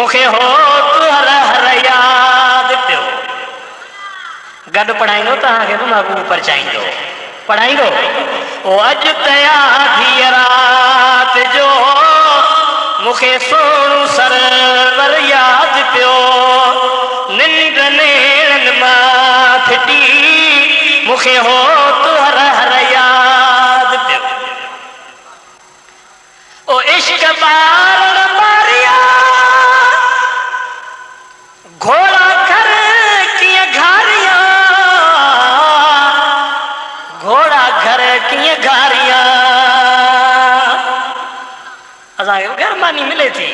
मुखे हो तू हर हर याद पियो गड पढ़ाईंदो तव्हांखे बि महबूब परचाईंदो पढ़ाईंदो ओ अॼु तया थी रात जो मुखे सोणू सरवर याद पियो निंड नेड़न मां फिटी मुखे हो तू हर हर याद पियो ओ इश्क बारण मारिया घोड़ा घर कीअं घारिया घोड़ा घर कीअं घारिया असांखे घरमानी मिले थी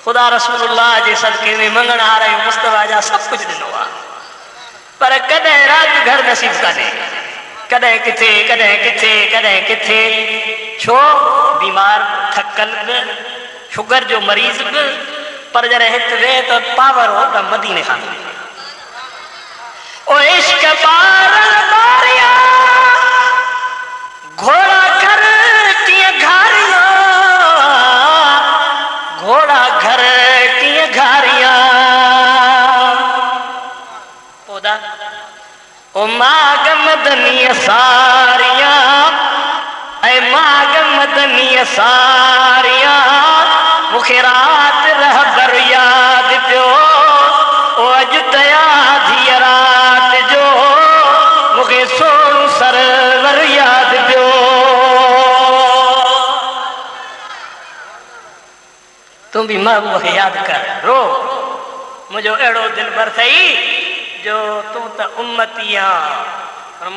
खुदा रसूलुल्लाह जे सदके में मंगण हार मुस्तफा जा सब कुछ ॾिनो आहे पर कॾहिं राति घर नसीब कान्हे कॾहिं किथे कॾहिं किथे कॾहिं किथे छो बीमार थकल बि शुगर जो मरीज़ बि पर जॾहिं हिते वेह त पावर हो त मदीने खां ओ इश्क बारण मारिया घोड़ा घर कीअं घारिया घोड़ा घर कीअं घारिया पोदा ओ माग मदनी सारिया ऐ माग मदनी सारिया मुखे रात रहबर याद पियो ओ अॼु तया थी रात जो मुखे सोणू सरवर याद पियो तूं भी महबूब खे याद कर रो मुझो अहिड़ो दिल भर थई जो तूं त उम्मती आ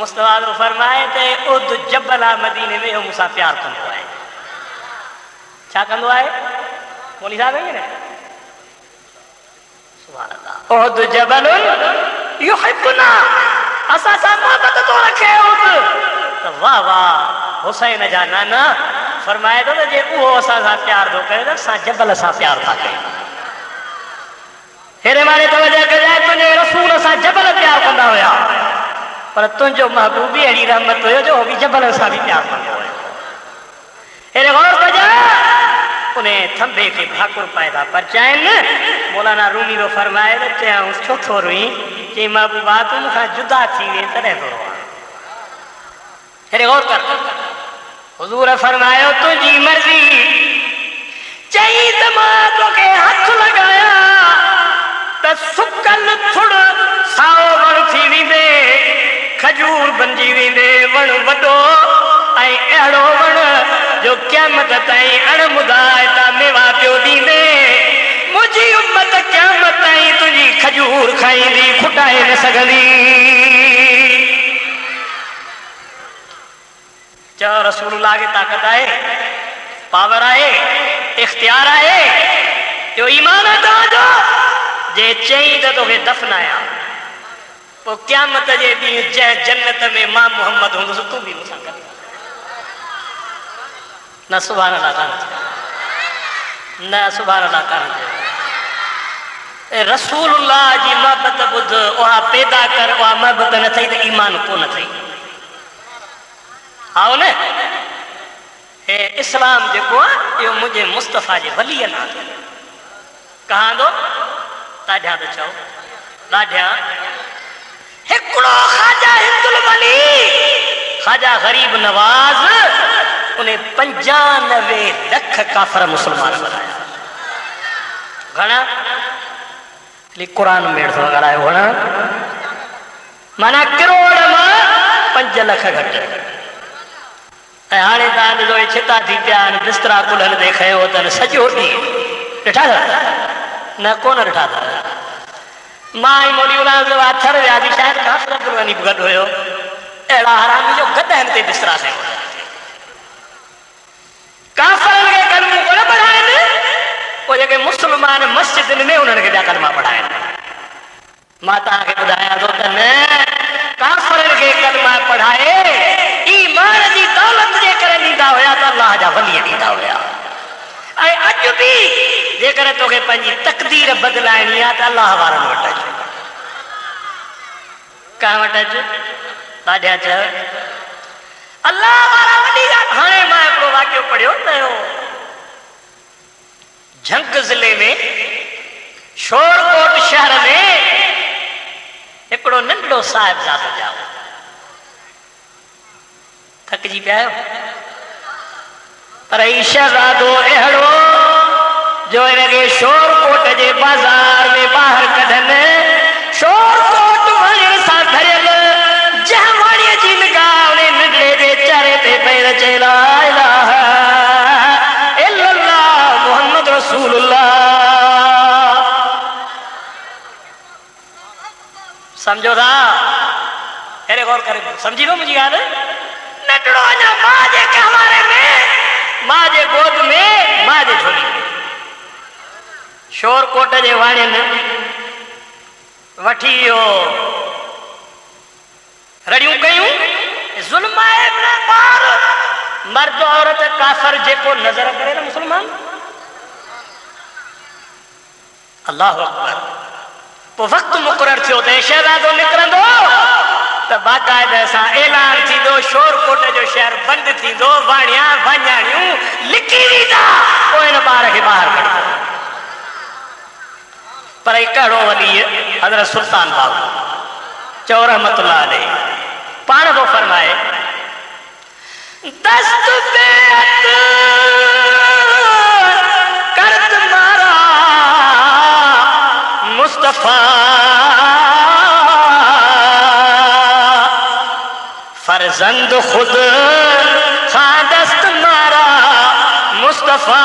मुस्तफा जो फरमाए ते उद जबल आ मदीने में मूंसां प्यार कंदो आहे छा कंदो आहे बोली साहब है ना सुभान अल्लाह उद जबल युहिब्बुना असा सा मोहब्बत तो रखे उद तो वाह वाह हुसैन जा नाना फरमाए तो जे वो असा सा प्यार दो करे तो सा जबल सा प्यार था करे हेरे मारे तो वजह के जाए तुझे रसूल सा जबल प्यार कंदा होया पर तुझो महबूबी अड़ी रहमत होयो जो भी जबल सा भी प्यार कंदो है हेरे गौर कजा उन्हें थंबे के भाकुर पैदा परचाइन मौलाना रूमी रो फरमाए तो चयाऊं छो थो रोई कि महबूबा तू मुखां जुदा थी वे तॾहिं थो रोवां हेरे गौर कर हुजूर फरमायो तुझी मर्जी चई त मां तोखे हथ लगाया त सुकल थुड़ साओ वण थी वेंदे खजूर बंजी वेंदे वण वॾो ऐं अहिड़ो वण जो क़यामत ताईं अणमुदाए ता मेवा पियो ॾींदे मुंहिंजी उम्मत क़यामत ताईं तुंहिंजी खजूर खाईंदी खुटाए न सघंदी चओ रसूलुल्लाह खे ताक़त आहे पावर आहे इख्तियार आहे जो ईमान आहे तव्हांजो जे चई त तोखे दफ़नाया पोइ क़यामत जे ॾींहुं जंहिं जन्नत में मां मोहम्मद हूंदुसि तूं बि मूंसां गॾु न सुभान अल्लाह कान न सुभान अल्लाह कान रसूलुल्लाह जी मोहब्बत ॿुध उहा पैदा कर उहा मोहब्बत न थई त ईमान कोन थई आओ न हे इस्लाम जेको आहे इहो मुंहिंजे मुस्तफ़ा जे वलीअ नाल कहांदो ॾाढा त चओ ॾाढा हिकिड़ो ख़ाजा हिंदुल वली ख़ाजा गरीब नवाज़ उन्हें 95 लख काफर मुसलमान बनाया घणा कुरान में ॻाल्हायो घणा माना करोड़ मां 5 लख घटि ऐं हाणे तव्हां ॾिसो छिता थी पिया आहिनि बिस्तरा कुल्हनि ते खयो अथनि सॼो ॾींहुं ॾिठा अथव न कोन ॾिठा अथव मां ई मोली उल्हा थर वियासीं शायदि काफ़िर बि वञी गॾु हुयो अहिड़ा हरामी जो गदहनि ते बिस्तरा थिया काफ़िरनि खे कलमो कोन पढ़ाइनि पोइ जेके मुस्लमान मस्जिदनि में उन्हनि खे ॿिया कलमा पढ़ाइनि मां तव्हांखे ॿुधायां थो त न काफ़िरनि खे कलमा पढ़ाए ईमान जी दौलत जे करे ॾींदा हुया त अल्लाह जा वली ॾींदा हुया ऐं अॼु बि जेकर तोखे पंहिंजी तकदीर बदिलाइणी आहे त अल्लाह वारनि वटि अचु कंहिं वटि अचु ॾाढा चयो अल्लाह वारा वॾी ॻाल्हि हाणे मां हिकिड़ो वाक़ियो पढ़ियो त झंग ज़िले में शोरकोट शहर में हिकिड़ो नंढड़ो साहिबजादो जाओ थकजी पिया आहियो पर ही शहजादो अहिड़ो जो हिनखे शोरकोट जे बाज़ार में ॿाहिरि कढनि शोरकोट वणियुनि सां भरियल जंहिं वाणीअ जी निगाह उन नंढड़े जे चेहरे ते पई रचे ला इलाहा इल्लल्लाह मुहम्मद रसूलुल्लाह समझो था अरे गौर करे समझी लो मुझे याद नंढड़ो अञा मां जे कहवारे में मां जे गोद में मां जे झोली में शोरकोट जे वाणियुनि वठी वियो रड़ियूं कयूं ज़ुल्म आहे ॿार मर्द औरत काफ़िर जेको नज़र करे न मुस्लमान अल्लाह अकबर पोइ वक़्तु मुक़ररु थियो त शहज़ादो निकिरंदो त बाक़ाइदा सां ऐलान थींदो शोरकोट जो शहर बंदि थींदो वाणिया वञाणियूं लिकी वेंदा पोइ हिन ॿार खे ॿाहिरि कढंदो पर हिकु अहिड़ो वली हज़रत सुल्तान बाबू चओ रहमतुल्लाह अलैह पाण थो फरमाए दस्त बेअत करत मारा मुस्तफा फरजंद खुद खा दस्त मारा मुस्तफा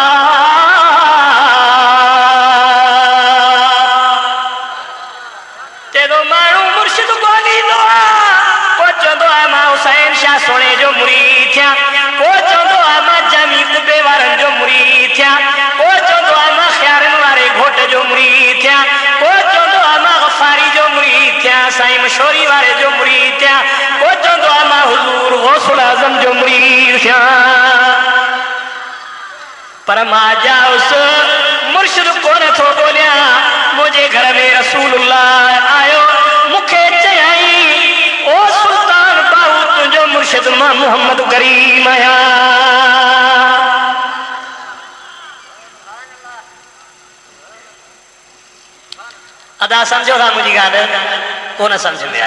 सोने जो मुरीद थिया को चवंदो आहे मां जमी कुबे वारनि जो मुरीद थिया को चवंदो आहे मां ख़्यारनि वारे घोट जो मुरीद थिया को चवंदो आहे मां गफ़ारी जो मुरीद थिया साईं मशोरी वारे जो मुरीद थिया को चवंदो आहे मां हुज़ूर गौसुल आज़म जो मुरीद थिया पर मां जाउस मुर्शिद कोन थो ॻोल्हियां मुंहिंजे घर में रसूलुल्लाह आयो मूंखे चयाई ओ सुल्तान बाहू तुंहिंजो मुर्शिद मां मोहम्मद करीम आहियां अदा समझो था मुंहिंजी ॻाल्हि कोन सम्झ में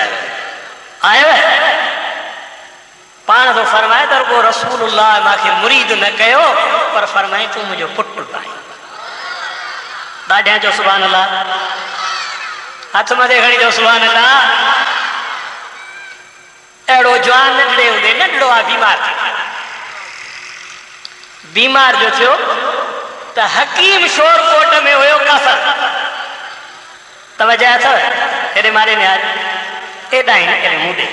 आयो पाण थो फरमाए त रुगो रसूलुल्लाह मूंखे मुरीद न कयो पर फरमाए तूं मुंहिंजो पुटु आहीं ॾाढियां जो सुभान अल्लाह हथ मथे खणी जो सुभान अल्लाह अहिड़ो जवान नंढड़े हूंदे नंढड़ो आहे बीमार जो थियो त हकीम शोरकोट में हुयो काफ़िर तवजह अथव हेॾे मारे में एॾा आहिनि हेॾे मूं ॾे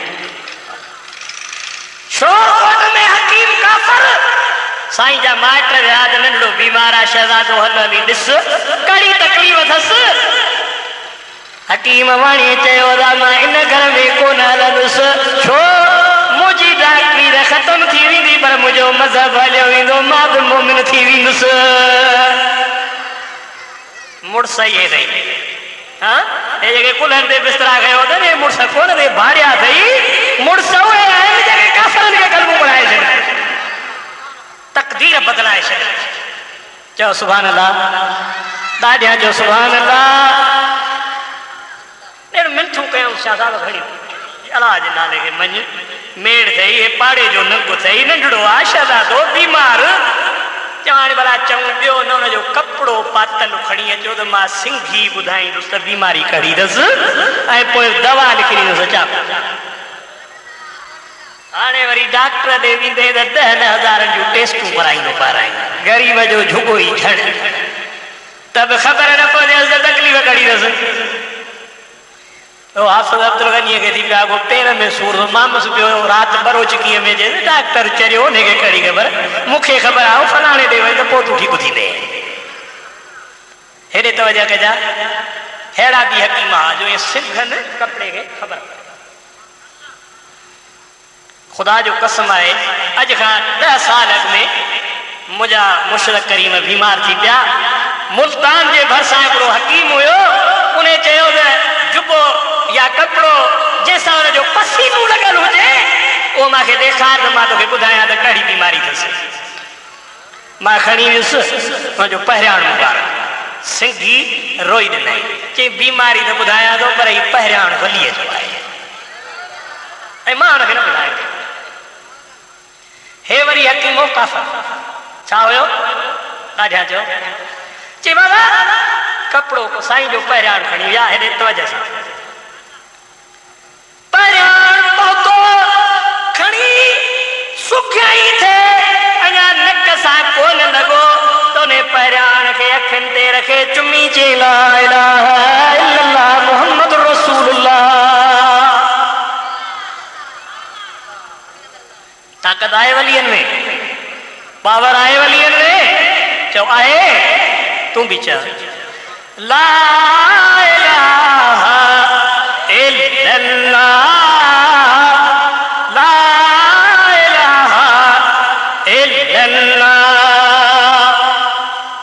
शोरकोट में हकीम काफ़िर साईं जा माइट विया त नंढड़ो बीमार आहे शहज़ादो हल हली ॾिस कड़ी तकलीफ़ अथसि हकीम वाणी चयो मां इन घर में कोन हलंदुसि छो मुंहिंजी डॉक्टरी त ख़तम थी वेंदी पर मुंहिंजो मज़हब हलियो वेंदो मां बि मोमिन थी वेंदुसि मुड़ुस इहे अथई हा हे जेके कुल्हनि ते बिस्तरा कयो अथनि हे मुड़ुस कोन ते भाड़िया अथई मुड़ुस उहे आहिनि जेके काफ़िरनि खे क़ल्बू बढ़ाए छॾनि तक़दीर बदिलाए छॾनि चओ सुभान अल्लाह ॾाढियां जो सुभान अल्लाह मिनथू कयूं शहज़ादो खणी अलाह जे नाले खे मञ मेड़ अथई हे पाड़े जो नंग अथई नंढड़ो आहे शहज़ादो बीमार चवण भला चऊं ॿियो न हुनजो कपिड़ो पातल खणी अचो त मां सिंघी ॿुधाईंदुसि त बीमारी कढींदुसि ऐं पोइ दवा लिखींदुसि अचा हाणे वरी डॉक्टर ॾे वेंदे त 10,000 जूं टेस्टूं कराईंदो पाराईंदो ग़रीब जो झुगो ई छड़ त बि ख़बर न पवंदसि त तकलीफ़ कढींदुसि हाफ़िज़ अब्दुल गनी खे थी पिया को पेर में सूर मामस पियो राति बरोचकीअ में चए डॉक्टर चरियो हुनखे कहिड़ी ख़बर मूंखे ख़बर आहे फलाणे ॾे वञ त पोइ तूं ठीकु थींदे हेॾे तवजह कजा अहिड़ा बि हकीम आहे जो इहे सिंघनि कपिड़े खे ख़बर ख़ुदा जो कसम आहे अॼु खां 10 साल अॻु में मुंहिंजा मुशरक करीम बीमार थी पिया मुल्तान जे भरिसां हिकिड़ो हकीम हुयो उन चयो त जुबो या कपिड़ो जंहिंसां हुनजो पसीनो लॻल हुजे उहो मूंखे ॾेखार त मां तोखे ॿुधायां त कहिड़ी बीमारी अथसि मां खणी वियुसि हुनजो पहिरियाण मुबारक सिंघी रोई ॾिनई चई बीमारी तो ॿुधायां थो पर ही पहिरियाण वलीअ जो आहे ऐं मां हुनखे न ॿुधायो हे वरी हकीमो काफ़र छा हुयो ॾाढा चयो चई बाबा कपिड़ो को साईं जो पहिरियाण खणी विया हेॾे तवजह सां पहिरियाण पहुतो खणी सुखिया ई थे अञा नक सां कोन लॻो तो ने पहिरियाण खे अखियुनि ते रखे चुमी चई ला इलाहा इल्लल्लाह मुहम्मद रसूलुल्लाह ताक़त आहे वलियनि में पावर आहे वलियनि में चओ आहे तूं बि चओ ला इलाहा इल्लल्लाह ला इलाहा इल्लल्लाह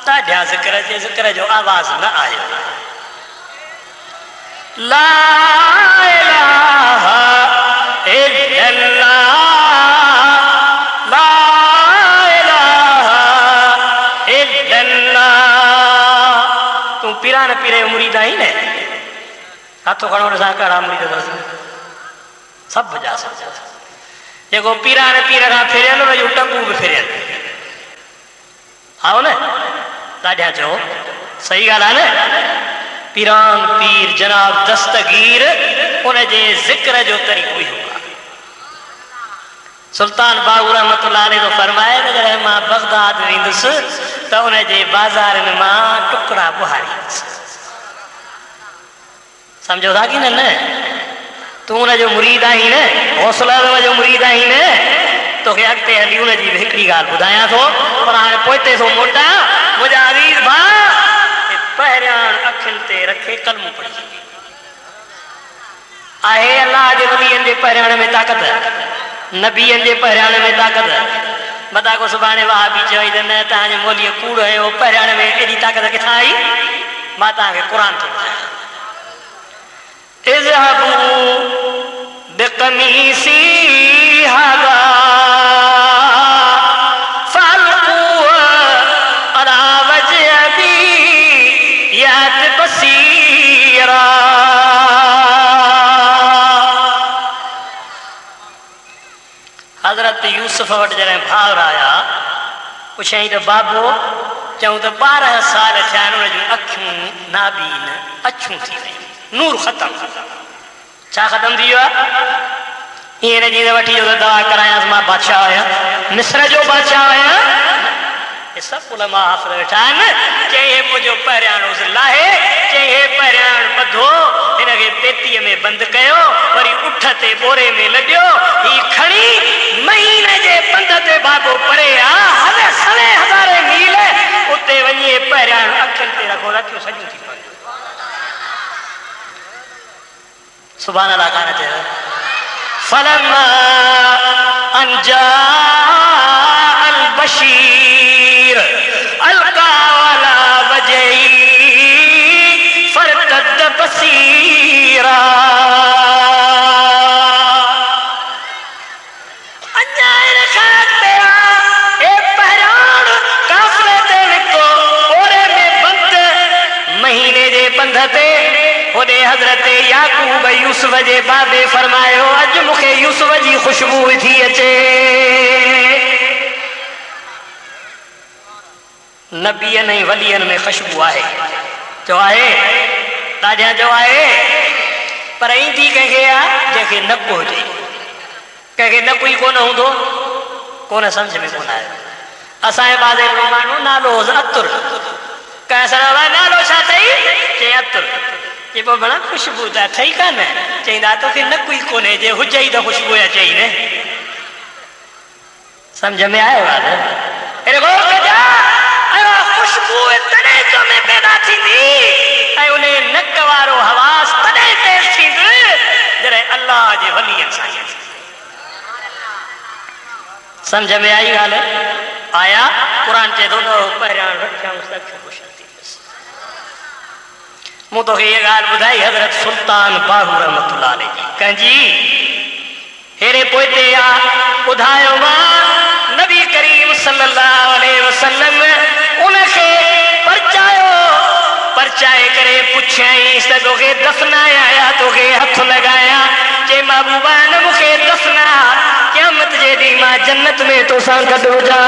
ताजा ज़िक्र जो आवाज़ न आयो ला इलाहा इल्लल्लाह पीरान पीरे मुरीद आई ने हाथों खड़ो न साकारा मुरीद दस सब बजा सकता जेको पीरान पीर का फिरन वजो टंगू भी फिरन आओ ने ॾाढा चओ सही गाल है ने पीरान पीर जनाब दस्तगीर उन जे जिक्र जो तरीक़ो ही होगा सुल्तान बाहू रहमतुल्लाह अलैह तो फरमाए जॾहिं मां बगदाद वेंदुसि तो उन जे बाज़ार में टुकड़ा बुहारी समझो था कि न तू उन जो मुरीद आई ने हौसला जो मुरीद आई ने तोखे अॻिते हली उन जी हिकिड़ी ॻाल्हि ॿुधायां थो पर हाणे पोइते थो मोटा मुंहिंजा अज़ीज़ भाउ पहिरियाण अखियुनि ते रखे कलमो पढ़ी आहे अल्लाह जे वलियनि जे पहिरियाण में ताक़त नबीअनि जे पहिरियाण में ताक़त मता को सुभाणे वहाबी चई त न तव्हांजे मोलीअ कूड़ हुयो पहिरियाण में एॾी ताक़त किथां आई मां तव्हांखे क़ुरान थो ॿुधायां इज़हबू बिक़मीसी हाज़ा फ़अल्क़ूह अला वजहि अबी यात बसीरा हज़रत यूसुफ वटि जॾहिं भाउर आया पुछियईं त बाबो चऊं त 12 साल थिया आहिनि उन जूं अखियूं नाबीन अछूं थी वयूं नूर ख़त्म छा ख़त्म थी वियो आहे ईअं न जीअं वठी वियो त दवा करायांसि मां बादशाह आहियां मिस्र जो बादशाह आहियां ये सब उलमा हाफ़िज़ वेठा आहिनि चई हे मुंहिंजो पहिरियाणो लाहे चई हे पहिरियाण ॿधो हिनखे पेतीअ में बंदि कयो वरी उठ ते बोरे में लॾियो ही खणी महीने जे पंध ते बाबो परे आहे सवे हज़ारे मील उते वञी पहिरियाण अखियुनि ते रखो रखियो सॼियूं थी पयूं सुभान अल्लाह कान चयो फलम्मा अन जाअ अल बशीर अलका अला वजही फरतद बसीरा हज़रत याकूब यूसुफ जे बाबे फरमायो अज मुखे यूसुफ जी खुशबू थी अचे नबियन ऐं वलियन में खुशबू आहे जो आहे ताजा जो आहे पर ईंदी कंहिंखे आहे जंहिंखे नकु हुजे कंहिंखे नकु ई कोन हूंदो कोन सम्झ में कोन आयो असांजे बाज़े जो माण्हू नालो अतुर कंहिं सां नालो छा अथई चई अतुर ये बड़ा खुशबू था ठही कान चईंदा तोखे न कोई कोन्हे जे हुजे ई त खुशबू अचई न समझ में आयो अरे गौर कजा खुशबू तॾहिं तो में पैदा थींदी ऐं उन नक वारो हवास तॾहिं तेज़ थींदो जॾहिं अल्लाह जे वलियनि सां समझ में आई ॻाल्हि आया क़ुरान चए थो पहिरियां रखियऊंसि त अखियूं खुश मूं तोखे ये ॻाल्हि ॿुधाई हज़रत सुल्तान बाहू रहमतुल्लाह अलैह जी कंहिंजी हेरे पोइते आहे ॿुधायो मां नबी करीम सल्लल्लाहु अलैहि वसल्लम उनखे चाहे करे पुछाईंसि त तोखे दफ़नाया या तोखे हथ लगाया जे महबूबा न मूंखे दफ़ना क़यामत जे ॾींहुं मां जन्नत में तोसां गॾु हुजां।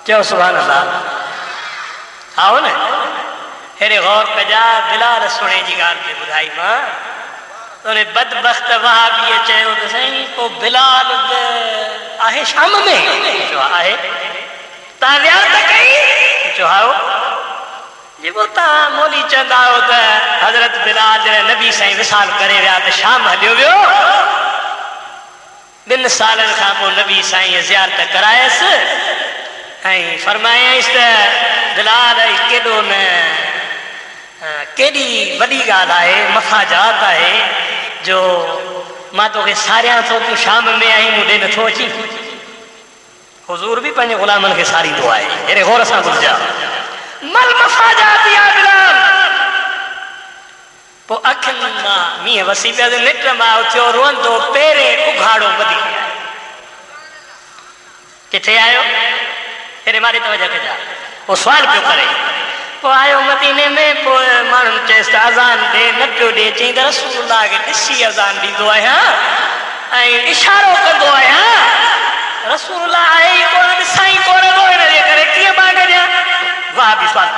चओ सुभान अल्लाह। आओ न हेरे गौर कजा। बिलाल सुणे जी ॻाल्हि खे ॿुधाई मां उन बदबख्त वहाबीअ चयो त साईं पोइ बिलाल आहे शाम में? चयो आहे। तव्हां विया त कई? चयो हाओ। जी पोइ तव्हां मोली चवंदा आहियो त हज़रत बिलाल जॾहिं नबी साईं विसाल करे विया त शाम हलियो वियो। 2 सालनि खां पोइ नबी साईं ज़ियारत करायसि ऐं फरमायसि त बिलाल केॾो न केॾी वॾी ॻाल्हि आहे मफ़ाजात आहे जो मां तोखे सारियां थो तूं शाम में आई मूं ॾे नथो अची। हुज़ूर बि पंहिंजे ग़ुलामनि खे सारींदो आहे। हेॾे गौर सां ॿुधजा। मल मफ़ाजात या बिलाल। पोइ अखियुनि मां मींहं वसी पियो निट मां उथियो रोअंदो पहिरें उघाड़ो ॿधी आयो। किथे आयो? हेॾे मारे तवजो कजा। पोइ सुवाल पियो करे। पोइ आयो मदीने में। पोइ माण्हुनि चयसि त अज़ान ॾे न पियो ॾे। चई त रसूलुल्लाह खे ॾिसी अज़ान ॾींदो आहियां ऐं इशारो कंदो आहियां। रसूलुल्लाह आहे ई कोन ॾिसां ई कोन थो हिन जे करे कीअं मां कजां? वाह बि सुवाल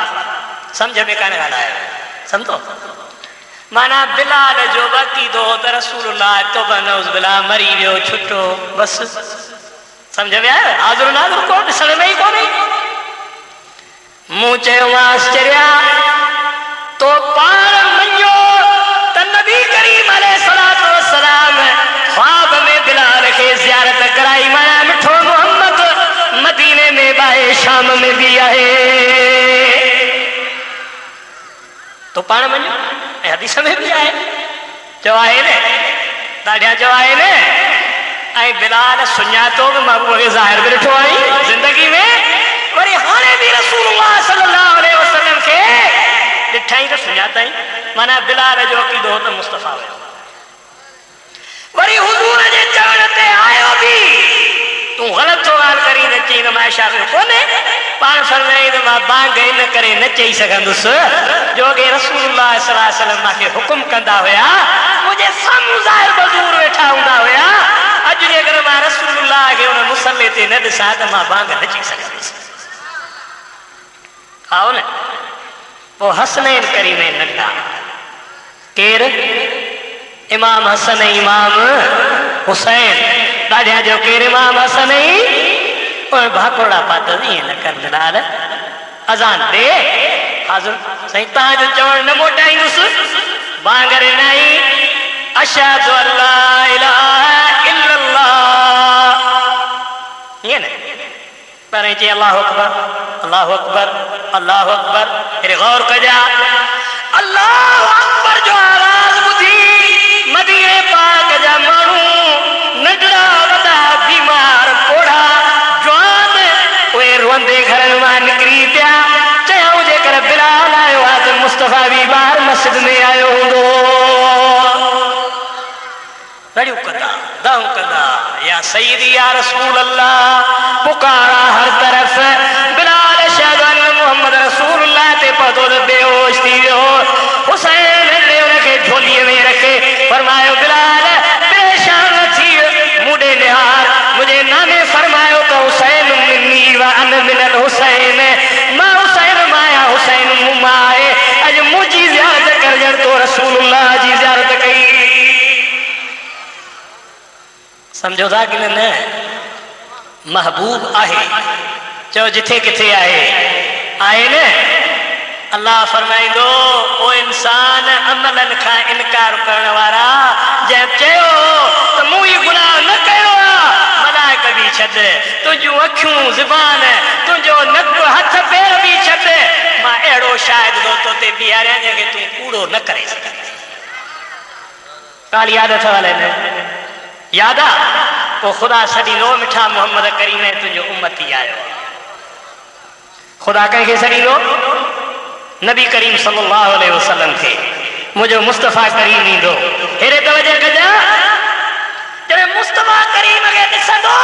सम्झ में कान ॻाल्हायो। सम्झो माना बिलाल जो अक़ीदो त रसूलुल्लाह तौबा नऊज़ बिल्लाह मरी वियो छुटो बसि। सम्झ में आयो? हाज़िर नाज़िर को ॾिसण में ई कोन्हे। मूं चयोमांसि चरिया तो पाण मञो त नबी करीम अलैहिस्सलातु वस्सलाम ख्वाब में बिलाल खे ज़ियारत कराई। माना मिठो मोहम्मद मदीने में बि आहे शाम में बि आहे। तो पाण मञो ऐं हदीस में बि आहे। चओ आहे न ॾाढा चओ आहे न। ऐं बिलाल सुञातो बि महबूब खे ज़ाहिर बि ॾिठो आई ज़िंदगी में। वरी हाणे बि रसूलुल्लाह सल्लल्लाहु अलैहि वसल्लम खे ॾिठाई त सुञाताई। माना बिलाल जो अक़ीदो त मुस्तफ़ा हुयो। वरी हुज़ूर जे चवण ते आयो बि तूं ग़लति सुवाल करी न चई त मां इशारो कोन्हे। पाण फरमाई त मां बांग इन करे न चई सघंदुसि जो कि रसूलुल्लाह सल्लल्लाहु अलैहि वसल्लम मूंखे हुकुम कंदा हुया। मुंहिंजे साम्हूं ज़ाहिर मज़ूर वेठा हूंदा हुया। अॼु जेकर मां रसूलुल्लाह खे उन मुसले ते न ॾिसां त मां बांग न चई सघंदुसि। आओ न। पोइ हसनैन करीमैन नंढा केर? इमाम हसन इमाम हुसैन। ॾाढा जो केर? इमाम हसन और भाकोड़ा पातल ईअं न कर बिलाल। अज़ान ॾे हाज़िर साईं तव्हांजो चवण न मोटाईंदुसि। बांग ॾिनाई अशहदु अल्ला इलाहा इल्लल्लाह ईअं न पर चई अल्लाहु अकबर अल्लाहु अकबर अल्लाहु अकबर। हेॾे गौर कजा। अल्लाहु अकबर जो आवाज़ ॿुधी मदीने पाक जा माण्हू नंढड़ा वॾा बीमार कोढ़ा जवान उहे रोंदे घरनि मां निकिरी पिया। चयूं जेकर बिलाल आयो आहे त मुस्तफ़ा बि ॿाहिरि मस्जिद में आयो हूंदो। रड़ियूं कंदा दाऊं कंदा या सईदी या रसूल अल्लाह पुकारा हर तरफ। बिलाल अशहदु अन्न मुहम्मद रसूलुल्लाह ते पहुतो त बेहोश थी वियो। हुसैन ने उनखे झोलीअ में रखे फरमायो बिलाल परेशान थी मूं ॾे निहार। मुंहिंजे नाने फरमायो त हुसैन मिन्नी व अन मिनल हुसैन। मां हुसैन मां आहियां हुसैन मूं मां आहे। अॼु मुंहिंजी ज़ियारत करजण तो रसूलुल्लाह जी ज़ियारत कई। समझो था कि न? महबूब आहे। चो जिथे किथे आहे न। अल्लाह फरमाईंदो ओ इंसान अमलन खां इनकार करण वारा जंहिं चयो त मूं ही गुनाह न कयो आहे मलाइक बि छॾ तुंहिंजूं अखियूं ज़ुबान तुंहिंजो नक हथ पेर बि छॾ मां अहिड़ो शायदि थो तो ते बीहारियां जंहिंखे तूं कूड़ो न करे सघंदे। ॻाल्हि यादि अथव न? याद आहे? पोइ ख़ुदा छॾींदो मिठा मोहम्मद करीम तुंहिंजो उम्मती आयो। ख़ुदा कंहिंखे छॾींदो? नबी करीम सल्लल्लाहु अलैहि वसल्लम खे मुंहिंजो मुस्तफ़ा करीम ईंदो। हेरे तवजह कजां जॾहिं मुस्तफ़ा करीम खे ॾिसंदो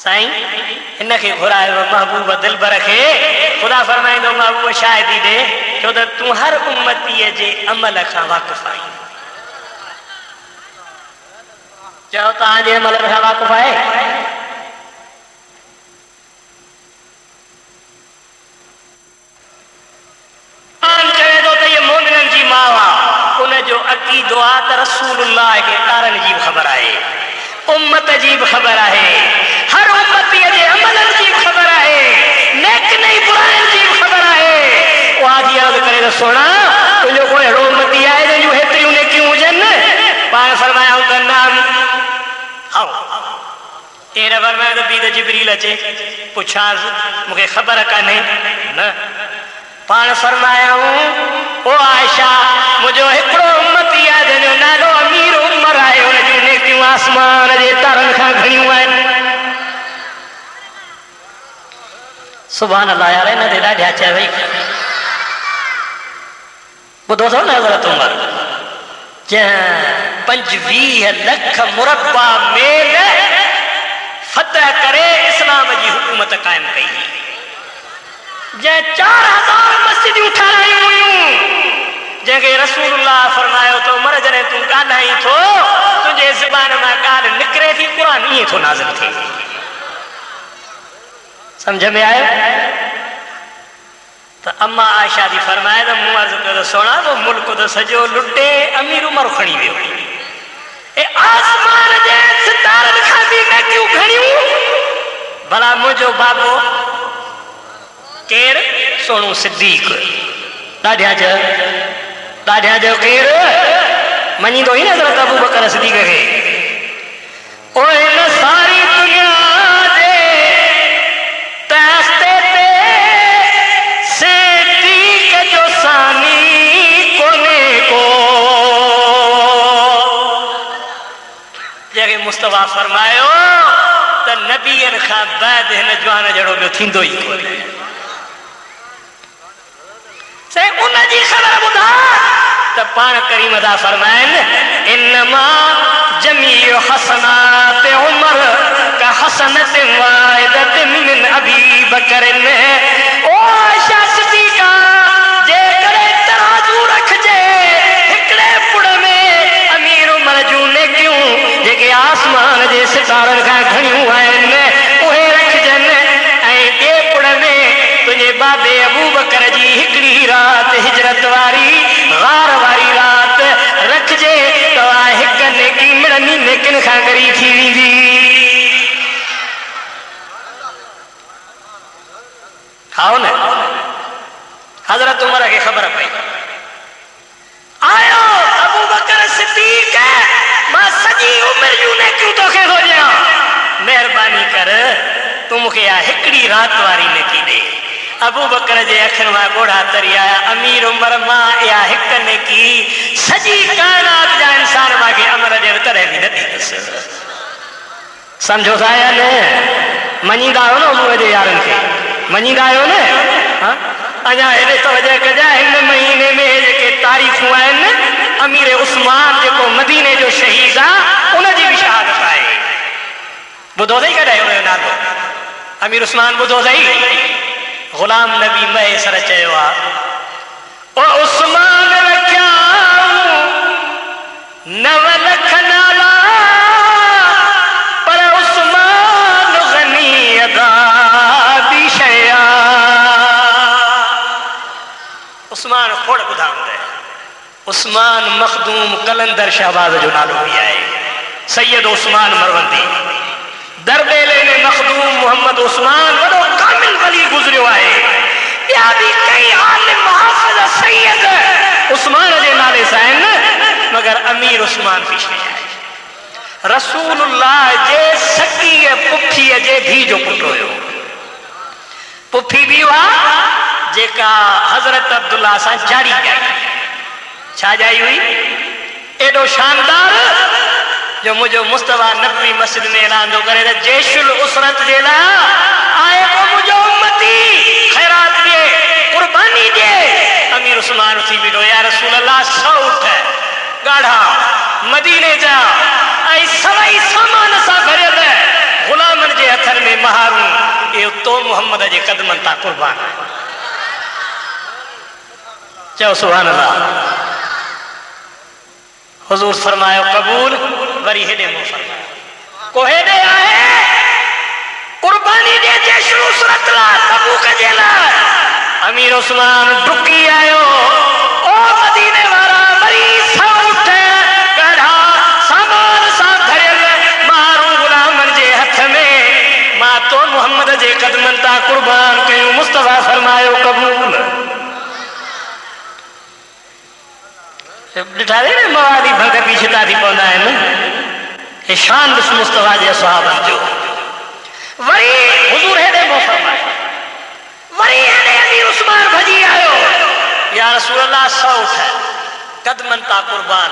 साईं इनके घुरायो महबूब दिलबर खे खुदा फरमाइंदो महबूब शायदि दे छो त तू हर उम्मतीअ जे अमल खां वाक़िफ़ आहीं। चओ तव्हांजे अमल खां वाक़िफ़ आहे? चवे थो त इहे मोमिननि जी माउ आहे, उनजो अक़ीदो आहे त रसूलुल्लाह खे ॿारनि जी बि ख़बर आहे, उम्मत जी बि ख़बर आहे, हर उम्मतीअ जे अमलनि जी बि ख़बर आहे, नेक नई बुराइनि जी बि ख़बर आहे। उहा जी अर्ज़ु करे त सोना तुंहिंजो कोई अहिड़ो उम्मती आहे जंहिंजूं हेतिरियूं नेकियूं हुजनि? पाण फरमायूं त न। इन फरमायो त बी त जिबरील अचे पुछांसि मूंखे ख़बर कान्हे न। पाण फरमायूं ओ आयशा मुंहिंजो हिकिड़ो उम्मती आहे जंहिंजो नालो अमीर उमर आहे, हुनजूं नेकियूं आसमान जे तारनि खां घणियूं आहिनि। सुभान अल्लाह यार, इन ते ॾाढा चए भई ॿुधो अथव न हज़रत उमर जंहिं 25 लख मुरबा मेल फतह करे इस्लाम जी हुकूमत क़ाइमु कई, जंहिं 4000 मस्जिदूं ठाहियूं हुयूं, जंहिंखे रसूलुल्लाह फरमायो त उमर जॾहिं तूं ॻाल्हाईं थो तुंहिंजे ज़बान मां ॻाल्हि निकिरे थी क़ुर ईअं थो नाज़िल थिए। सम्झ में आयो? त अम्मा आयशा जी फरमाए त मूं अर्ज़ु कयो त सोना वो मुल्क त सॼो लुटे अमीर उमर खणी वियो, ए आसमान जे सितारनि खां बि नेकियूं घणियूं। भला मुंहिंजो बाबो केरु? सोनू सिद्दीक। ॾाढा जो केरु मञींदो ई न हज़रत अबू बकर सिद्दीक खे। ओ हिन सारी दुनिया जे तख़्ते ते सिद्दीक जो सानी कोने को, जंहिंखे मुस्तफ़ा फरमायो त नबीअनि खां बाद हिन जवान जहिड़ो ॿियो थींदो ई कोन्हे। से उन जी ख़बर ॿुधा त पाण करीम दा फरमाइनि इन्नमा जमीउ हसनात उमर का हसनत वाहिदत मिन अबी बकर। ओ आयशा सिद्दीका जे करे तराजू रखजे हिकिड़े पुड़ में अमीर उमर जूं नेकियूं जेके आसमान जे सितारनि खां घणियूं आहिनि उहे रखजनि, ऐं ॿिए पुड़ में तुंहिंजे बाबे अबू बकर जी हिकिड़ी राति हिजरत वारी गार वारी राति रखजे त हिकु नेकी मिड़नी नेकिन खां गरी थी वेंदी। खाओ न। हज़रत उमर खे ख़बर पई, आयो अबू बकर सिद्दीक मां सॼी उमिरि जूं नेकियूं तोखे थो ॾियां, महिरबानी कर तूं मूंखे इहा हिकिड़ी राति वारी नेकी ॾे। अबू बकर जे अखियुनि मां ॻोढ़ा तरी आया। अमीर उमर मां इहा हिकु नेकी सॼी काइनात जा इंसान मूंखे अमर जे तॾहिं बि न ॾींदुसि। सम्झो था या न? मञींदा आहियो न मुंहिंजे यारनि खे? मञींदा आहियो न? अञा हेॾे तवजह कजां, हिन महीने में जेके तारीख़ूं आहिनि अमीर उस्मान जेको मदीने जो शहीद आहे उनजी बि शहादत आहे। ॿुधो अथई कॾहिं हुनजो नालो? अमीर उस्मान ॿुधो अथई? गुलाम नबी महेसर चयो आहे ओ उस्मान रखिया 9 लख नाला पर उस्मान गनी अदा दी शया। उस्मान खोड़ ॿुधाईंदे, उस्मान मखदूम कलंदर शहबाज जो नालो बि आहे, सैयद उस्मान मरवंदी। दरबेले में मखदूम मोहम्मद उस्मान वॾो कामिल वली गुज़रियो आहे। ॿिया बि कई आलिम हाफ़िज़ सैयद उस्मान जे नाले सां आहिनि, मगर अमीर उस्मान बि शइ आहे। रसूलुल्लाह जे सकीअ पुफीअ जे धीउ जो पुटु हुयो। पुफी बि हुआ जेका हज़रत अब्दुल्ला सां जारी ॼाई। छा ॼाई हुई? एॾो शानदार जो मुझो मुस्तफा नबी मस्जिद में ऐलान थो करे त जैशुल उसरत जे लाइ आए को मुझो उम्मती खैरात ॾे कुर्बानी ॾे। अमीर उस्मान थी बीठो, या रसूल अल्लाह 100 ऊठ ॻाढ़ा मदीने जा ऐं सवाई सामान सां भरियल गुलामनि जे हथनि में में महारू ये तो मोहम्मद जे कदमन ता कुर्बान चो सुभान अल्लाह। हुजूर फरमायो कबूल वरी हेडे मो फरमायो को हेडे आए कुर्बानी दे जे शुरू सुरत ला तबूक जेला अमीर उस्मान डुकी आयो ओ मदीने वाला वरी सौठ गढ़ा सामान सा धरियल मारू गुलामन जे हथ में मां तो मोहम्मद जे कदमन ता कुर्बान कयूं मुस्तफा फरमायो कबूल। ॾिठा ने मवाली भंग पीछे थी पवंदा आहिनि हे शान ॾिस मुस्तफा जे सहाबन जो। वरी हुजूर हेॾे मो फरमायो वरी हेॾे अमीर उस्मान भॼी आयो या रसूल अल्लाह सौठ कदमन ता कुर्बान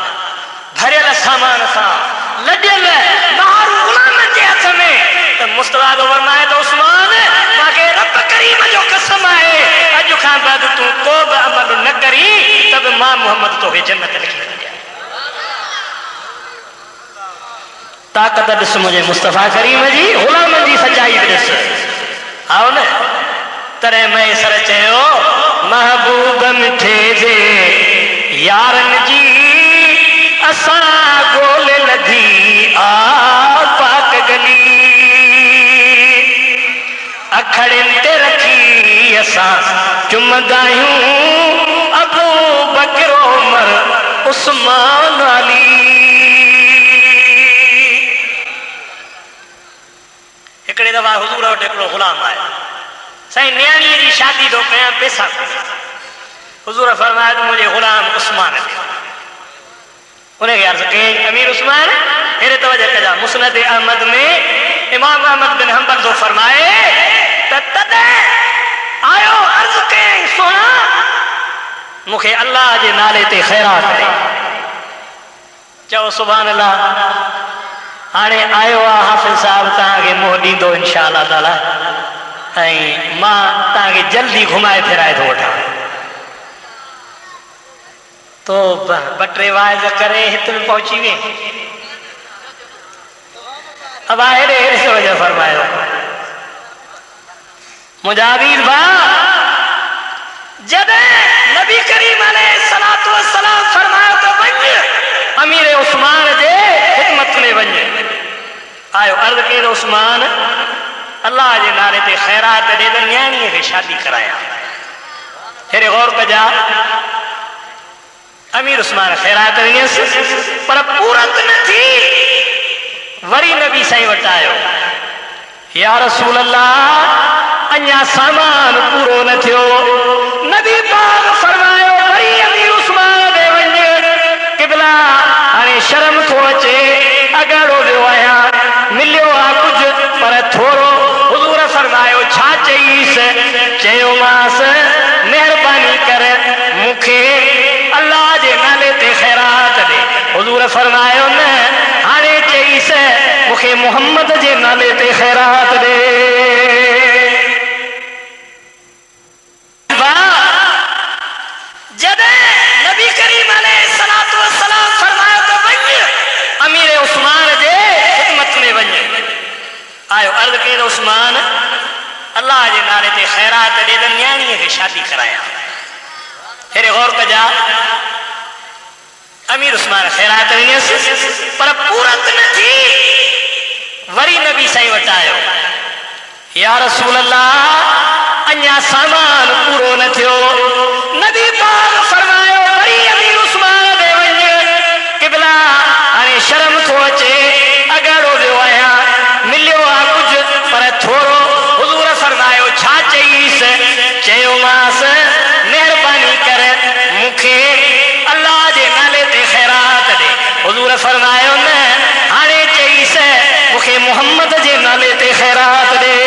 भरियल सामान सां लॾियल मारू गुलामन जे हथ में त मुस्तफा जो फरमाए त उस्मान मांखे रब करीम जो कसम आहे अॼु खां बाद तूं को बि अमल न करी त बि मां मोहम्मद तोखे जन्नत लिखी ॾियां। ताक़त ॾिस मुंहिंजे मुस्तफा करीम जी गुलामन जी सच्चाई ॾिस आओ न तॾहिं मैसर चयो महबूब मिठे जे यारन जी असां गोल लधी आ पाक गली अखड़िन ते रखी असां चुमंदा आहियूं अबू बकर उमर उस्मान अली। हिकिड़े दफ़ा हुजूर वटि हिकिड़ो गुलाम आयो साईं न्याणीअ जी शादी थो कयां पैसा हुजूर फरमाया त मुंहिंजे गुलाम उस्मान ते उनखे अर्ज़ कयईं अमीर उस्मान हेॾे तवजह कजा मुस्नद अहमद में इमाम अहमद बिन हंबल थो फरमाए त तॾहिं आयो अर्ज़ कयईं सोना मूंखे अल्लाह जे नाले ते ख़ैरात ॾे चओ सुभान अल्लाह हाणे आयो आहे हाफ़िज़ साहब तव्हांखे मोह ॾींदो इंशा अल्लाह ताला ऐं मां तव्हांखे जल्दी घुमाए फिराए थो वठां तो ॿ टे वाइज करे हिते पहुची वे अब हेॾे हेॾे वजह फरमायो मुंहिंजा अज़ीज़ भाउ जॾहिं नबी करीम अलैहिस्सलातु वस्सलाम फरमायो त वञ अमीर उस्मान जे खिदमत में वञ आयो अर्ज़ कयो उस्मान अल्लाह जे नाले ते ख़ैरात ॾे त न्याणीअ खे शादी करायां हेॾे गौर कजा अमीर उस्मान ख़ैरात ॾिनसि पर पूरत न थी वरी नबी साईं वटि आयो या रसूल अल्लाह अञा सामान पूरो न थियो नबी पाक फरमायो वरी अमीर उस्मान ॾे वञ क़िबला हाणे शर्म थो अचे अॻाड़ो वियो आहियां मिलियो आहे कुझु पर थोरो हुजूर फरमायो छा चईसि चयोमांसि महिरबानी कर मूंखे अल्लाह जे नाले ते ख़ैरात ॾे हुजूर फरमायो न हाणे चईसि मूंखे मोहम्मद जे नाले ते ख़ैरात ॾे। जॾहिं नबी करीम अलैहिस्सलातु वस्सलाम फरमायो त वञ अमीर उस्मान जे खिदमत में वञ आयो अर्ज़ कयो उस्मान अल्लाह जे नाले ते ख़ैरात ॾे त न्याणीअ खे शादी करायां हेॾे गौर कजा अमीर उस्मान ख़ैरात ॾिनसि पर पूरत न थी वरी नबी साईं वटि आयो या रसूल अल्लाह अञा सामान पूरो न थियो नबी पाक फरमायो वरी अमीर उस्मान ॾे वञ क़िबला हाणे शर्म थो अचे अॻाड़ो वियो आहियां मिलियो आहे कुझु पर थोरो हुजूर फरमायो छा चईसि चयोमांसि महिरबानी कर मूंखे अल्लाह जे नाले ते ख़ैरात ॾे हुजूर फरमायो न हाणे चईसि मूंखे मोहम्मद जे नाले ते ख़ैरात ॾे।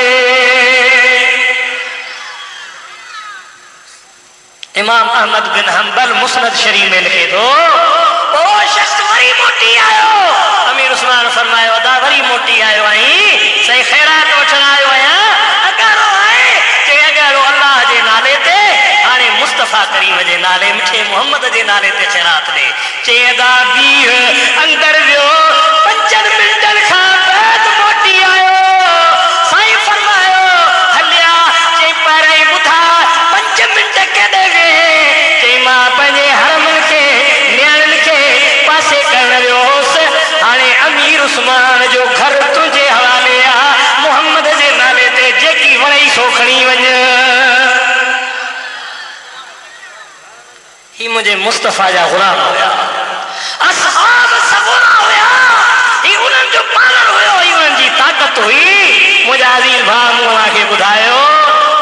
इमाम अहमद बिन हंबल मुस्नद शरीफ में लिखे थो ओ शख्स वरी मोटी आयो अमीर उस्मान फरमायो अदा वरी मोटी आयो आई सही ख़ैरात वठण आयो आहियां अॻाड़ो आहे के अॻाड़ो अल्लाह जे नाले ते हाणे मुस्तफा करीम जे नाले मिठे मोहम्मद जे नाले ते ख़ैरात ॾे चए अदा बीह अंदर वियो 5 मिंटनि खां बाद मोटी आयो साईं मुझे मुस्तफ़ा जा गुलाम होया, असहाब सबूरा होया, ये उन्हनि जो पालन हुयो, ये उन्हनि जी ताकत हुई। मुझा अज़ीज़ भाउ मूं खे ॿुधायो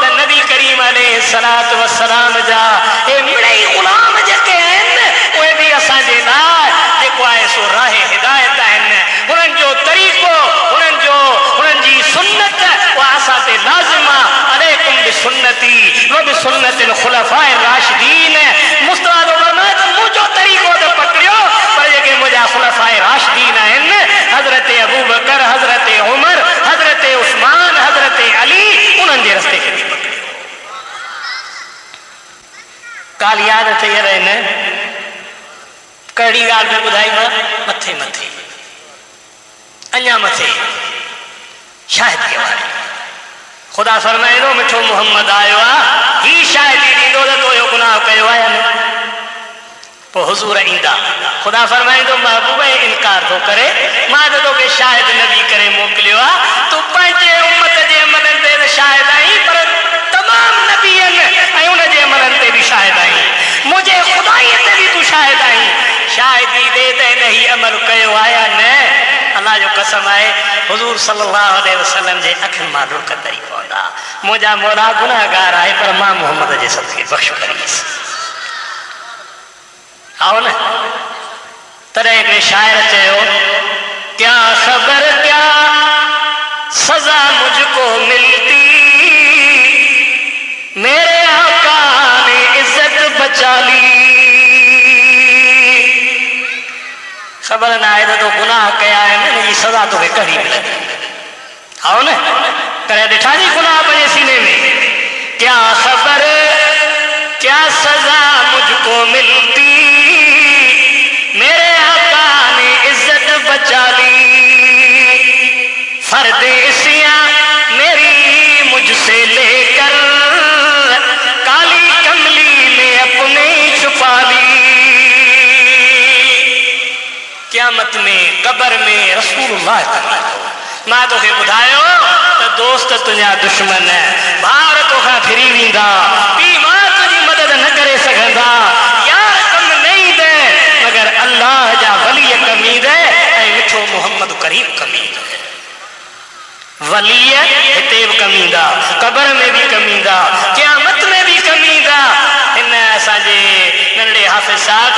त नबी करीम अलैहिस्सलातु वस्सलाम जा ए मिड़ई गुलाम जेके आहिनि उहे बि असांजे लाइ जेको आहे सो राह हिदायत आहिनि। उन्हनि जो तरीक़ो, उन्हनि जी सुन्नत उहा असां ते लाज़िम आहे। अलैकुम बिसुन्नती व बिसुन्नतिल खुलफाए राशिदीन। मुस्तफ़ा फरमाए त मुंहिंजो तरीक़ो त पकड़ियो, पर जेके मुंहिंजा खुलफाए राशिदीन आहिनि, हज़रत अबू बकर, हज़रत उमर, हज़रत उस्मान, हज़रत अली, उन्हनि जे रस्ते खे पकड़ियो। काल याद अथई रहनि कहिड़ी ॻाल्हि में ॿुधाई मां? मथे मथे अञा मथे शाहिदी वारी। ख़ुदा फरमाईंदो मिठो मोहम्मद आयो आहे, ही शाहिदी ॾींदो त तो इहो गुनाह कयो आहे या न? पोइ हुज़ूर ईंदा, ख़ुदा फरमाईंदो महबूब इनकार थो करे, मां त तोखे शाहिद नबी करे मोकिलियो आहे। तूं पंहिंजे उम्मत जे अमलनि ते त शाहिद आहीं, पर तमामु नबीअनि ऐं उन जे अमलनि ते बि शाहिद आहीं, मुंहिंजे ख़ुदाईअ ते बि तूं शाहिद आहीं। शाहिदी दे त इन ही अमल कयो आहे या न? अल्लाह जो कसम आहे, हुज़ूर सल्लल्लाहु अलैहि वसल्लम जे अखियुनि मां लुड़क तरी पवंदा। मुंहिंजा मौला गुनाहगार आहे, पर मां मोहम्मद जे सदके बख़्श करीस। आओ न, तॾहिं हिकिड़े शाइर चयो, क्या ख़बर क्या सज़ा मुझको मिलती, मेरे आका ने इज्जत बचा ली। ख़बर न आहे त तो गुनाह कया आहिनि, हिनजी सज़ा तोखे कहिड़ी मिलंदी। आओ न, करे ॾिठा नी गुनाह पंहिंजे सीने में। क्या ख़बर क्या सज़ा मुझको मिलती, मेरे आका ने इज्जत बचा ली। फर्दे इसियां मेरी मुझसे लेकर काली कमली में अपने छुपा ली। क़यामत में कब्र में रसूलुल्लाह मां तोखे ॿुधायो त दोस्त तुंहिंजा दुश्मन, ॿार तोखां फिरी वेंदा, पीउ मां तुंहिंजी मदद न करे सघंदा, यार कम न ईंदे मगर अल्लाह जा वली कम ईंदे ऐं मिठो मोहम्मद करीम कम ईंदे। वली हिते बि कम ईंदा, कब्र में बि कम ईंदा, क़यामत में बि कम ईंदा। हिन असांजे नंढड़े हाफ़िज़ साहब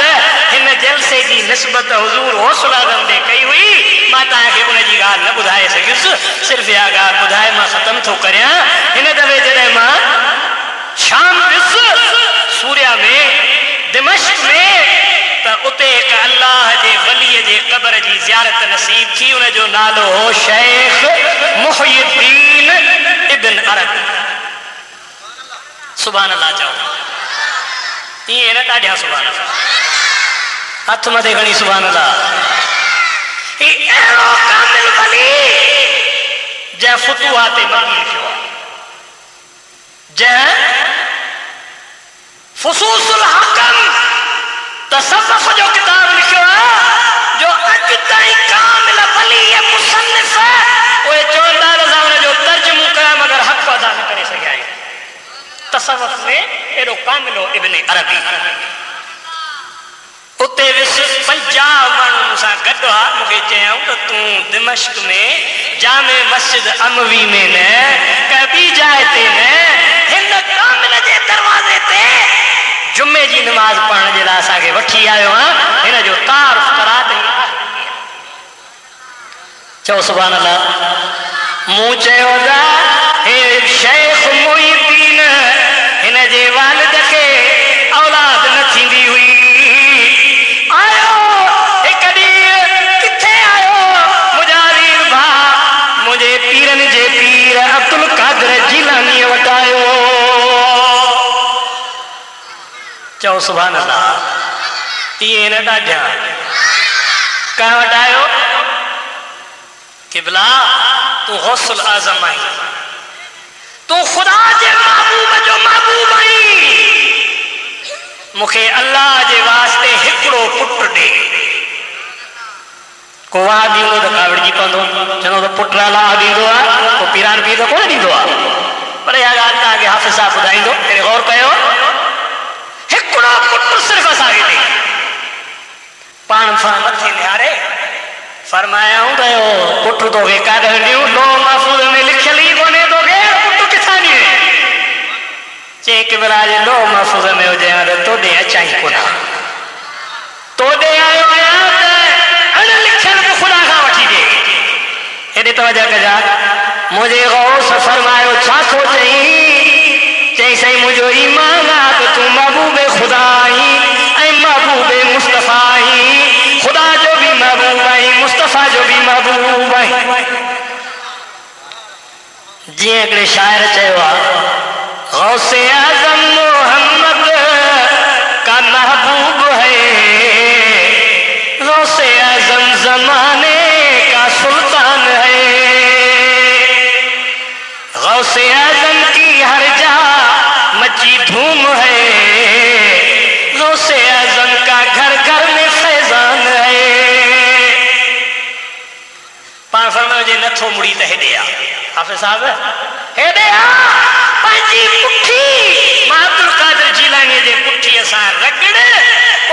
हिन जलसे जी निस्बत हुज़ूर हौसलादन ते कई हुई। मां तव्हांखे उनजी ॻाल्हि न ॿुधाए सघियुसि, सिर्फ़ु इहा ॻाल्हि ॿुधाए मां ख़तमु थो करियां। हिन दफ़े जॾहिं मां शाम वियुसि, सूर्या में, दिमश्क में, त उते हिकु अल्लाह जे वलीअ जे क़ब्र जी ज़ियारत नसीब थी। उनजो नालो हो शेख मुहय्यिद्दीन इब्न अरबी। सुभान अल्लाह चओ, ईअं न ॾाढा सुभान अल्लाह, हथ मथे खणी सुभान अल्लाह। अहिड़ो कामिल वली जंहिं फुतूहात मकी थियो आहे, जंहिं फुसूसुल हकम तसव्वुफ जो किताब लिखियो आहे, जो अॼु ताईं कामिल वली मुसन्निफ उहे चवंदा रज़ा हुनजो तर्जुमो कया मगर हक़ अदा न करे सघिया आहिनि। तसव्वुफ में एॾो कामिल हो इब्न अरबी। उते वियुसि, 50 माण्हू मूंसां गॾु आहे। मूंखे चयऊं त तूं दिमश्क में जामे मस्जिद अमवी में न, कंहिं ॿी जाइ ते न, हिन कामिल जे दरवाज़े ते जुमे जी नमाज़ पढ़ण जे लाइ असांखे वठी आयो आहे। हिन जो तारुफ़ करा त चओ सुभान अल्लाह। मूं चयो त हे शेख मुइद्दीन, हिन जे वालिद खे औलाद न थींदी हुई। आयो हिकु ॾींहुं, किथे आयो? मुंहिंजा अज़ीज़ भाउ, मुंहिंजे पीरनि जे पीर अब्दुल कादिर जीलानीअ वटि आयो। चओ सुभान अल्लाह। इहे न ॾाढा कंहिं वटि आयो? क़िबला तूं गौसुल आज़म आहीं, तूं ख़ुदा जे महबूब जो महबूब आहीं। मूंखे अल्लाह जे वास्ते हिकिड़ो पुटु ॾे। को वाह ॾींदो त कावड़जी पवंदो, चवंदो त पुटु अलाह ॾींदो आहे, को पीरान पीर त कोन ॾींदो आहे। पर इहा ॻाल्हि तव्हांखे हाफ़िज़ साहब ॿुधाईंदो, गौर कयो। हिकिड़ो पुटु सिर्फ़ु असांखे पान मथे निहारे फरमाया पुट तो काद लो महफूज में लिखल ही कोने तो पुट किथा चेक बिराज लो महफूज में हुजे तोड़े अचा ही कोना तोड़े आयो आया अण लिखल को खुदा का वठी दे हेॾे तवजा कजा मुझे गौस फरमायो छा सोचई चई सही मुझो ईमान आ तो तू महबूब खुदा आई ऐ महबूब मुस्तफा आई खुदा जो भी महबूब आई मुस्तफा जो भी महबूब आई जी हिकिड़े शाइर चयो आहे गौसे आजम मोहम्मद का महबूब है गौसे आजम जमाने का सुल्तान है गौसे आजम की हर जा मची धूम है गौसे आजम का घर घर में फैजान है पाण फरमायो जे नथो मुड़ी त हेॾे आ हाफ़िज़ साहब हेॾे आ पंहिंजी पुठी मां अब्दुल कादिर जीलानी जे पुठी असां रगड़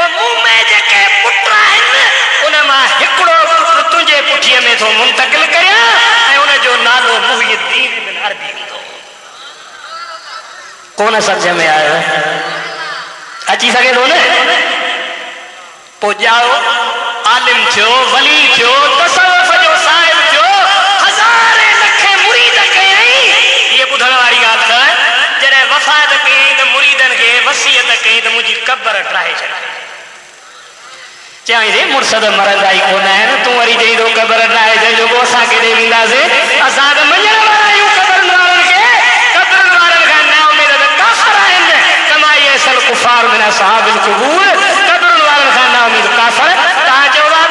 ओ मुंह में जेके पुट आहिनि उन मां हिकिड़ो पुट तुंहिंजे पुठीअ में थो मुंतकिल करियां ऐं उन जो नालो मुहियुद्दीन बिन अरबी हूंदो कोन सम्झ में आयो अची सघे थो न पोइ ॼाओ आलिम थियो वली थियो तसव्वुफ़ जो साहिब थियो हज़ारे लखे मुरीद कयई ये ॿुधण वारी ॻाल्हि त जॾहिं वफ़ात कयई त मुरीदनि खे वसियत कयई त मुंहिंजी क़बर ठाहे छॾ चई रे मुर्शद मरंदा ई कोन आहिनि तूं वरी चई थो क़बर ठाहे छॾियो पोइ असां केॾे वेंदासीं असां त मञण वारा आहियूं क़बरनि वारनि खे क़बरनि वारनि खां न उमेद त काफ़िर आहिनि कमाई असल कुफ़ार मिन असहाबिल क़ुबूर क़बरनि वारनि खां न उमेद काफ़िर तव्हां चओ था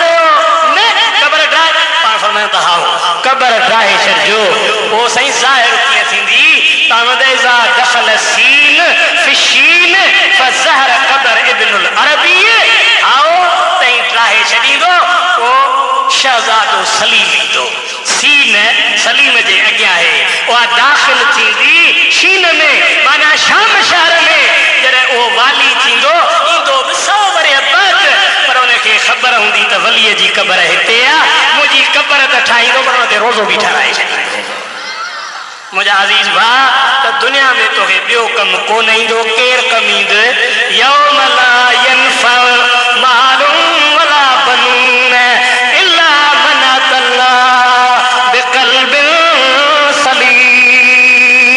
न क़बर ठाहे पाण फरमायो त हाओ क़बर ठाहे छॾिजो पोइ साईं ज़ाहिर कीअं थींदी तव्हां दख़ल सीन फिशीन फज़हर क़बर इब्नुल अरबी आओ तई ठाहे छॾींदो पोइ शहज़ादो सलीम ईंदो सीन सलीम जे अॻियां आहे उहा दाख़िल थींदी शीन में माना शाम शहर में जॾहिं उहो वाली थींदो ईंदो बि 100 वरे बाद पर उनखे ख़बर हूंदी त वलीअ जी क़बर हिते आहे मुंहिंजी क़बर त ठाहींदो पर उते रोज़ो बि ठाराए छॾींदो मुंहिंजा अज़ीज़ भाउ त दुनिया में तोखे ॿियो कमु कोन ईंदो केरु कमु ईंदो यौम ला यनफ़उ मालुन वला बनून इल्ला मन अतल्लाह बिक़ल्बिन सलीम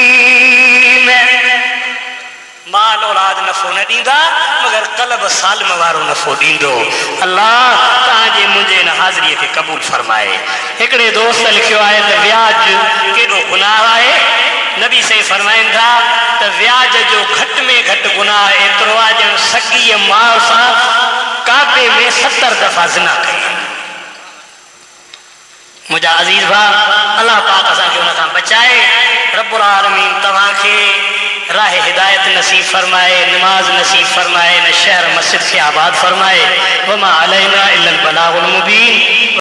माल औलाद नफ़ो न ॾींदा मगर क़ल्ब सालिम वारो नफ़ो ॾींदो अल्लाह तव्हांजे मुंहिंजे हिन हाज़िरीअ खे क़बूल फरमाए हिकिड़े दोस्त लिखियो आहे त व्याज केॾो गुनाह आहे नबी सही फरमाइनि था त व्याज जो घटि में घटि गुनाह एतिरो आहे ॼण सॻीअ माउ सां काबे में 70 दफ़ा ज़िना कई मुंहिंजा अज़ीज़ भाउ अलाह पाक असांखे हुन खां बचाए रब्बुल आलमीन तव्हांखे राह हिदायत नसीब फरमाए नमाज नसीब फरमाए न शहर मस्जिद खे आबाद फरमाए वमा अलैना इल्लल बलागुल मुबीन।